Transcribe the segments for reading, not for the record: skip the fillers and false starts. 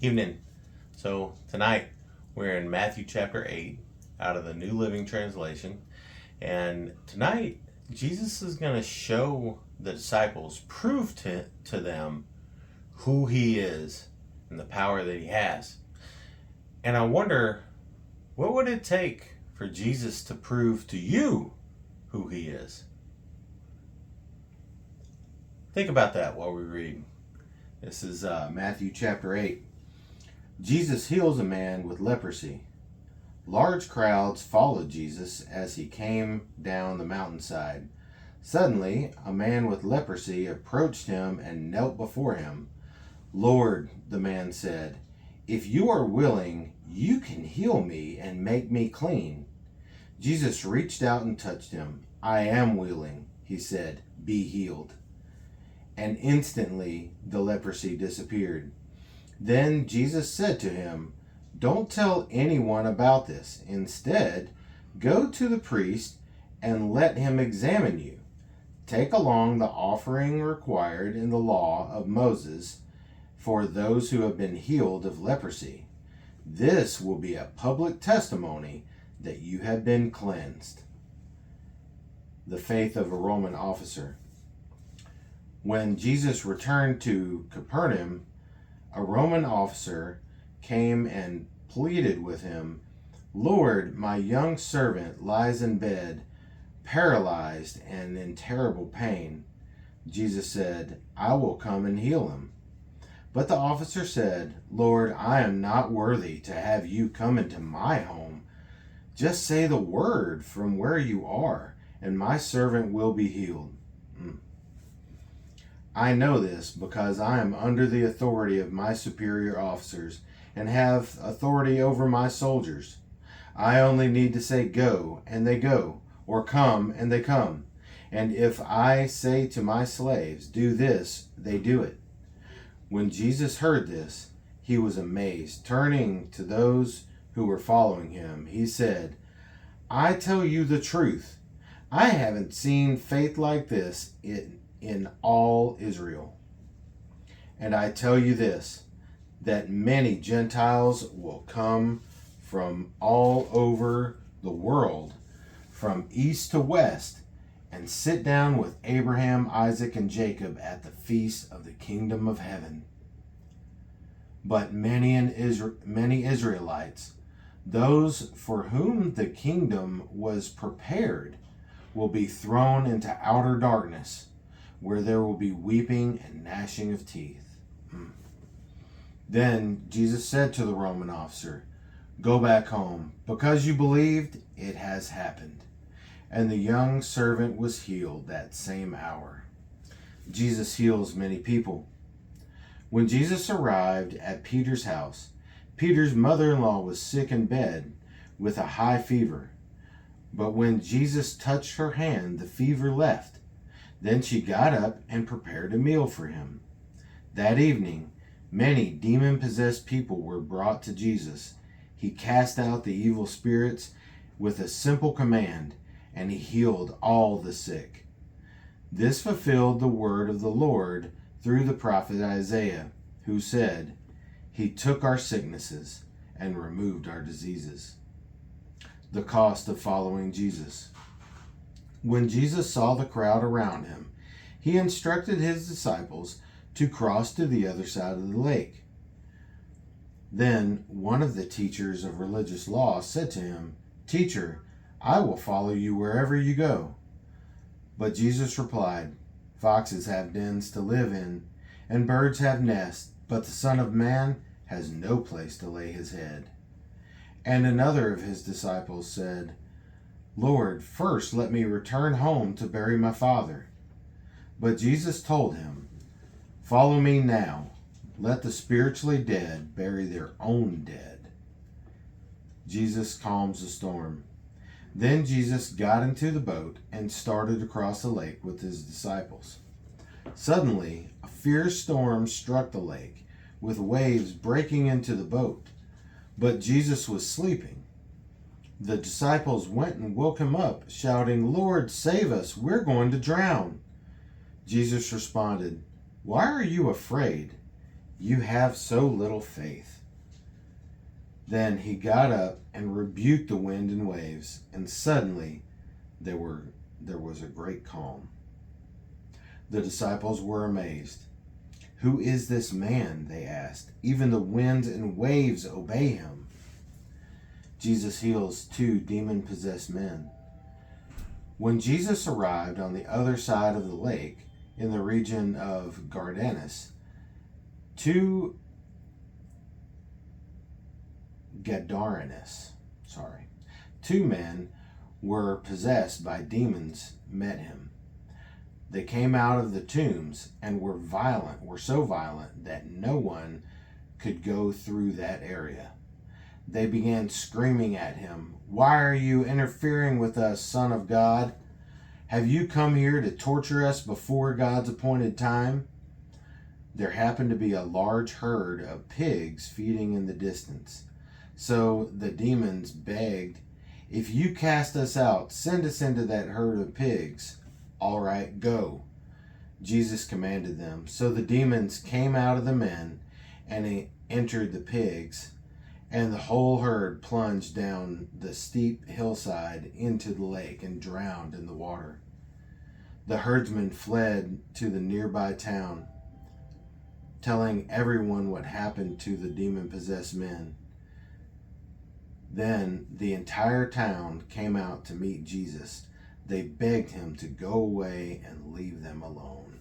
Evening. So tonight we're in Matthew chapter 8 out of the New Living Translation. And tonight Jesus is going to show the disciples, prove to them who he is and the power that he has. And I wonder, what would it take for Jesus to prove to you who he is? Think about that while we read. This is Matthew chapter 8. Jesus heals a man with leprosy. Large crowds followed Jesus as he came down the mountainside. Suddenly, a man with leprosy approached him and knelt before him. "Lord," the man said, "if you are willing, you can heal me and make me clean." Jesus reached out and touched him. "I am willing," he said, "be healed." And instantly the leprosy disappeared. Then Jesus said to him, "Don't tell anyone about this. Instead, go to the priest and let him examine you. Take along the offering required in the law of Moses for those who have been healed of leprosy. This will be a public testimony that you have been cleansed." The faith of a Roman officer. When Jesus returned to Capernaum, a Roman officer came and pleaded with him, "Lord, my young servant lies in bed, paralyzed and in terrible pain." Jesus said, "I will come and heal him." But the officer said, "Lord, I am not worthy to have you come into my home. Just say the word from where you are, and my servant will be healed." I know this because I am under the authority of my superior officers and have authority over my soldiers. I only need to say go, and they go, or come, and they come. And if I say to my slaves, "Do this," they do it. When Jesus heard this, he was amazed. Turning to those who were following him, he said, "I tell you the truth. I haven't seen faith like this in all Israel. And I tell you this, that many Gentiles will come from all over the world, from east to west, and sit down with Abraham, Isaac, and Jacob at the feast of the kingdom of heaven. But many Israelites, those for whom the kingdom was prepared, will be thrown into outer darkness, where there will be weeping and gnashing of teeth." Then Jesus said to the Roman officer, "Go back home. Because you believed, it has happened." And the young servant was healed that same hour. Jesus heals many people. When Jesus arrived at Peter's house, Peter's mother-in-law was sick in bed with a high fever. But when Jesus touched her hand, the fever left. Then she got up and prepared a meal for him. That evening, many demon-possessed people were brought to Jesus. He cast out the evil spirits with a simple command, and he healed all the sick. This fulfilled the word of the Lord through the prophet Isaiah, who said, "He took our sicknesses and removed our diseases." The cost of following Jesus. When Jesus saw the crowd around him, he instructed his disciples to cross to the other side of the lake. Then one of the teachers of religious law said to him, "Teacher, I will follow you wherever you go." But Jesus replied, "Foxes have dens to live in, and birds have nests, but the Son of Man has no place to lay his head." And another of his disciples said, "Lord, first let me return home to bury my father." But Jesus told him, "Follow me now. Let the spiritually dead bury their own dead." Jesus calms the storm. Then Jesus got into the boat and started across the lake with his disciples. Suddenly, a fierce storm struck the lake, with waves breaking into the boat. But Jesus was sleeping. The disciples went and woke him up, shouting, "Lord, save us, we're going to drown." Jesus responded, "Why are you afraid? you have so little faith." Then he got up and rebuked the wind and waves, and suddenly there was a great calm. The disciples were amazed. "Who is this man?" they asked. "Even the winds and waves obey him." Jesus heals 2 demon-possessed men. When Jesus arrived on the other side of the lake in the region of Gardanus, 2 men were possessed by demons met him. They came out of the tombs and were so violent that no one could go through that area. They began screaming at him, "Why are you interfering with us, Son of God? Have you come here to torture us before God's appointed time?" There happened to be a large herd of pigs feeding in the distance. So the demons begged, "If you cast us out, send us into that herd of pigs." "All right, go," Jesus commanded them. So the demons came out of the men and entered the pigs, and the whole herd plunged down the steep hillside into the lake and drowned in the water. The herdsmen fled to the nearby town, telling everyone what happened to the demon-possessed men. Then the entire town came out to meet Jesus. They begged him to go away and leave them alone.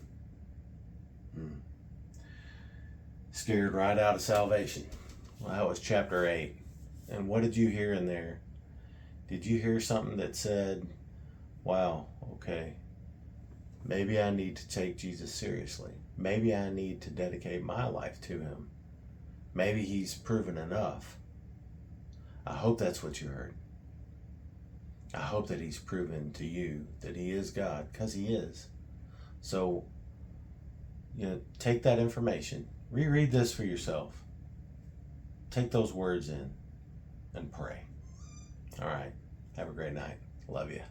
Scared right out of salvation. Well, that was chapter 8. And what did you hear in there? Did you hear something that said, wow, okay, maybe I need to take Jesus seriously. Maybe I need to dedicate my life to him. Maybe he's proven enough. I hope that's what you heard. I hope that he's proven to you that he is God, because he is. So, take that information. Reread this for yourself. Take those words in and pray. All right. Have a great night. Love you.